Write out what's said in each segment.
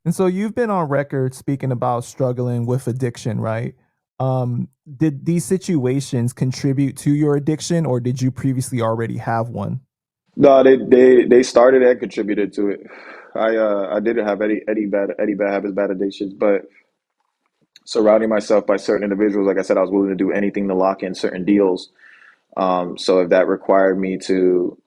And so you've been on record speaking about struggling with addiction, right? Did these situations contribute to your addiction, or did you previously already have one? No, they started and contributed to it. I didn't have any bad habits, bad addictions, but surrounding myself by certain individuals, like I said, I was willing to do anything to lock in certain deals. So if that required me to,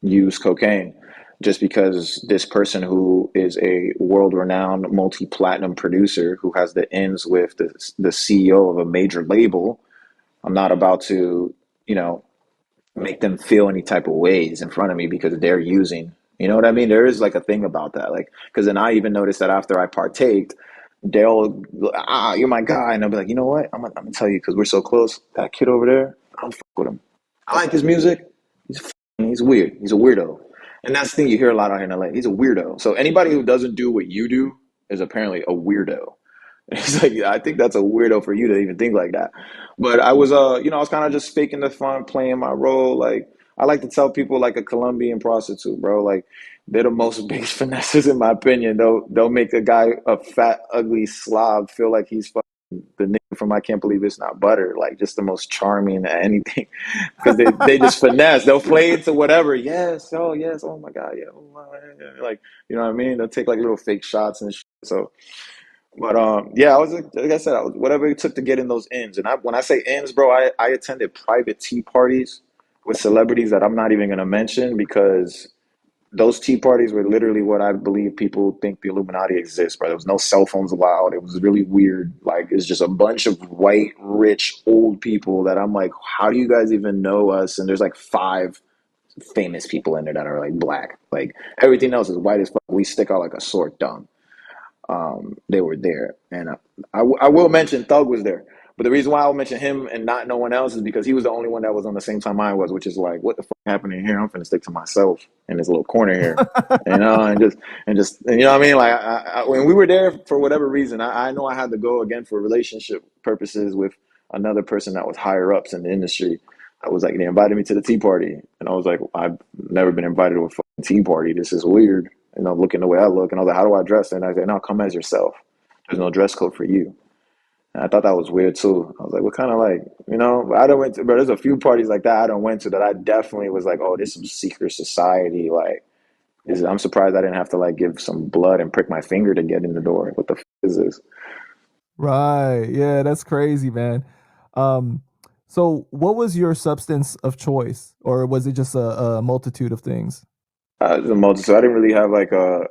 use cocaine, just because this person who is a world-renowned multi-platinum producer who has the ends with the CEO of a major label, I'm not about to, you know, make them feel any type of ways in front of me because they're using. You know what I mean? There is like a thing about that. Like, because then I even noticed that after I partaked, they'll, you're my guy. And I'll be like, you know what? I'm gonna tell you because we're so close. That kid over there, I don't fuck with him. I like his music. He's weird. He's a weirdo. And that's the thing you hear a lot out here in LA. He's a weirdo. So anybody who doesn't do what you do is apparently a weirdo. It's like, yeah, I think that's a weirdo for you to even think like that. But I was kind of just faking the fun, playing my role. Like, I like to tell people like a Colombian prostitute, bro. Like, they're the most biggest finesses in my opinion. They'll make a guy, a fat, ugly slob, feel like he's fucking the nigga from I Can't Believe It's Not Butter. Like, just the most charming anything. Because they just finesse. They'll play it to whatever. Yes, oh yes, oh my god, yeah, oh my, yeah. Like, you know what I mean? They'll take like little fake shots and shit. So but yeah, I was like I said, I was whatever it took to get in those ends. And when I say ends, bro, I attended private tea parties with celebrities that I'm not even gonna mention because those tea parties were literally what I believe people think the Illuminati exists, bro. There was no cell phones allowed. It was really weird. Like it's just a bunch of white, rich, old people that I'm like, how do you guys even know us? And there's like five famous people in there that are like black. Like everything else is white as fuck. We stick out like a sore thumb. They were there. And I will mention Thug was there. But the reason why I'll mention him and not no one else is because he was the only one that was on the same time I was, which is like, what the fuck happening here? I'm finna stick to myself in this little corner here, and you know what I mean? Like, when we were there for whatever reason, I know I had to go again for relationship purposes with another person that was higher ups in the industry. I was like, they invited me to the tea party, and I was like, I've never been invited to a fucking tea party. This is weird. And I'm looking the way I look, and I was like, how do I dress? And I said, no, come as yourself. There's no dress code for you. And I thought that was weird too. I was like, what kind of like, I don't went to, but there's a few parties like that I don't went to that I definitely was like, oh, this is some secret society. Like, I'm surprised I didn't have to like give some blood and prick my finger to get in the door. What the is this? Right. Yeah, that's crazy, man. Um, so what was your substance of choice, or was it just a multitude of things? The most, so I didn't really have like a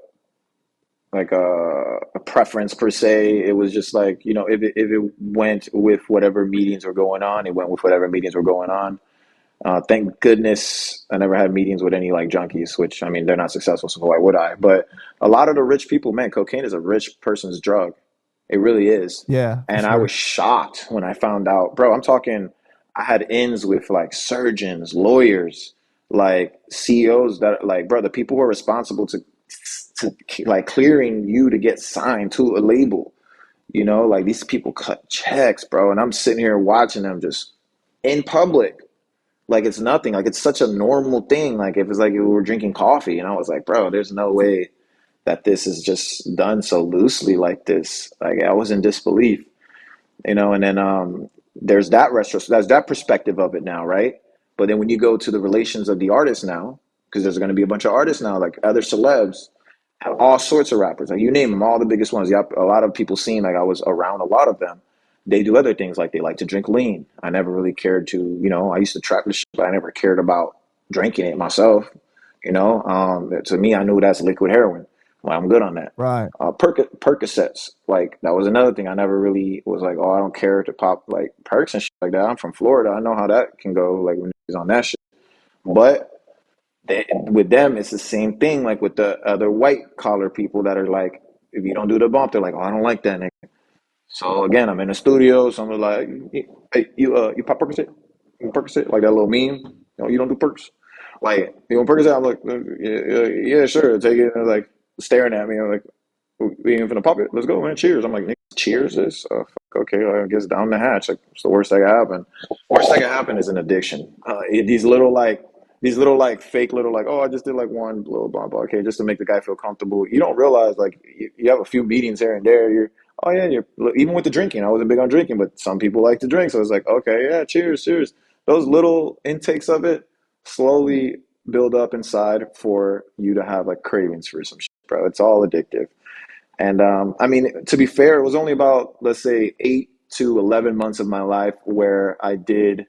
preference per se. It was just like, if it went with whatever meetings were going on, it went with whatever meetings were going on. Thank goodness I never had meetings with any like junkies, which I mean they're not successful, so why would I? But a lot of the rich people, man, cocaine is a rich person's drug. It really is. Yeah, for And I was sure. shocked when I found out, bro. I'm talking, I had ins with like surgeons, lawyers, like CEOs that like, bro, the people who are responsible to like clearing you to get signed to a label. Like these people cut checks, bro, and I'm sitting here watching them just in public like it's nothing. Like it's such a normal thing. Like if it's like we were drinking coffee, and I was like, bro, there's no way that this is just done so loosely like this. Like I was in disbelief, And then there's that retro, there's that perspective of it now, right? But then when you go to the relations of the artists now, because there's going to be a bunch of artists now, like other celebs, all sorts of rappers, like you name them, all the biggest ones. Yeah, a lot of people seeing like I was around a lot of them. They do other things like they like to drink lean. I never really cared to, I used to trap the shit, but I never cared about drinking it myself. To me, I knew that's liquid heroin. Well, I'm good on that. Right. Percocets, like that was another thing. I never really was like, oh, I don't care to pop like perks and shit like that. I'm from Florida. I know how that can go. Like when he's on that shit, but with them, it's the same thing. Like with the other white collar people that are like, if you don't do the bump, they're like, oh, I don't like that nigga. So again, I'm in the studio. So I'm like, hey, you pop Percocet, Percocet, like that little meme. You don't do perks. Like you want Percocet? I'm like, yeah, sure, take it. And they're like staring at me. I'm like, we ain't finna pop it. Let's go, man. Cheers. I'm like, "Nigga, cheers this. Fuck, okay, I guess down the hatch. Like, it's the worst that can happen. Worst that can happen is an addiction. These little like these little like fake little like, oh, I just did like one little bump, okay, just to make the guy feel comfortable. You don't realize like you have a few meetings here and there. You're, oh yeah, you're even with the drinking. I wasn't big on drinking, but some people like to drink, so it's like, okay, yeah, cheers, cheers. Those little intakes of it slowly build up inside for you to have like cravings for some shit, bro. It's all addictive. And I mean, to be fair, it was only about, let's say, 8 to 11 months of my life where I did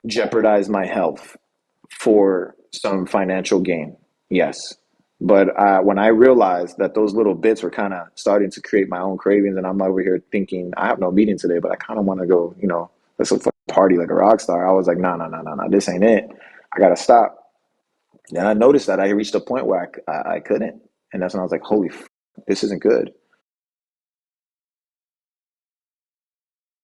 jeopardize my health for some financial gain. Yes. But when I realized that those little bits were kind of starting to create my own cravings, and I'm over here thinking, I have no meeting today, but I kind of want to go, let's fucking party like a rock star. I was like, no, no, no, no, no, this ain't it. I got to stop. And I noticed that I reached a point where I couldn't. And that's when I was like, holy, this isn't good.